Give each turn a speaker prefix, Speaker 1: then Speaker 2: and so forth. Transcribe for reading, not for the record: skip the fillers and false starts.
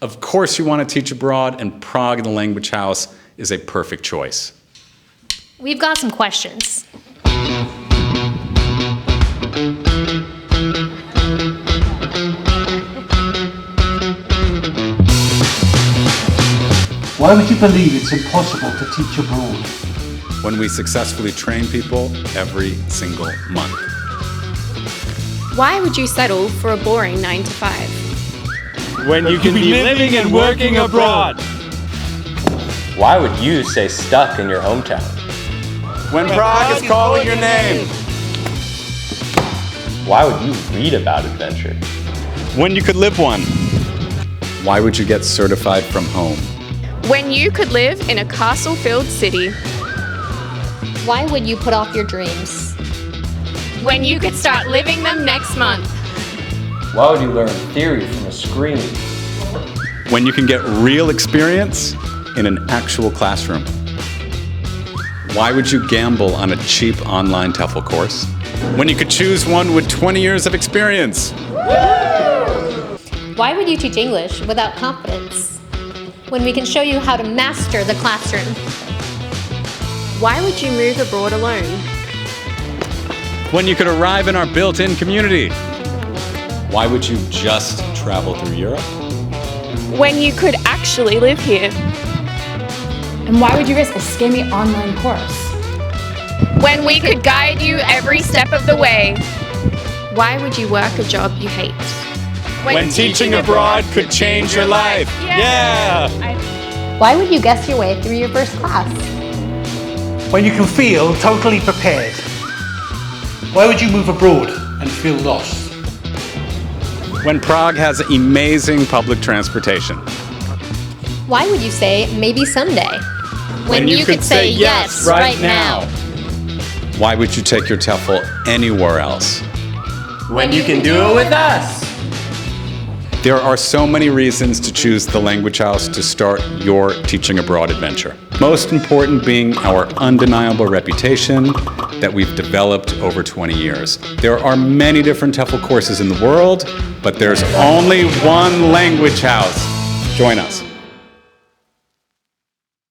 Speaker 1: Of course you want to teach abroad, and Prague and the Language House is a perfect choice.
Speaker 2: We've got some questions.
Speaker 3: Why would you believe it's impossible to teach abroad?
Speaker 1: When we successfully train people every single month.
Speaker 4: Why would you settle for a boring 9 to 5?
Speaker 5: When you can be living and working abroad.
Speaker 6: Why would you stay stuck in your hometown?
Speaker 1: When Prague is calling your name.
Speaker 6: Why would you read about adventure?
Speaker 1: When you could live one. Why would you get certified from home?
Speaker 4: When you could live in a castle-filled city.
Speaker 2: Why would you put off your dreams?
Speaker 4: When you could start living them next month.
Speaker 6: Why would you learn theory from a screen?
Speaker 1: When you can get real experience in an actual classroom. Why would you gamble on a cheap online TEFL course? When you could choose one with 20 years of experience.
Speaker 2: Why would you teach English without confidence? When we can show you how to master the classroom.
Speaker 4: Why would you move abroad alone?
Speaker 1: When you could arrive in our built-in community. Why would you just travel through Europe?
Speaker 4: When you could actually live here.
Speaker 7: And why would you risk a scammy online course?
Speaker 4: When we could guide you every step of the way. Why would you work a job you hate?
Speaker 1: When teaching abroad could change your life. Yeah!
Speaker 2: Why would you guess your way through your first class?
Speaker 3: When you can feel totally prepared. Why would you move abroad and feel lost?
Speaker 1: When Prague has amazing public transportation.
Speaker 2: Why would you say maybe someday?
Speaker 1: When you could say yes right now. Why would you take your TEFL anywhere else?
Speaker 6: When you can do it with us.
Speaker 1: There are so many reasons to choose the Language House to start your teaching abroad adventure. Most important being our undeniable reputation that we've developed over 20 years. There are many different TEFL courses in the world, but there's only one Language House. Join us.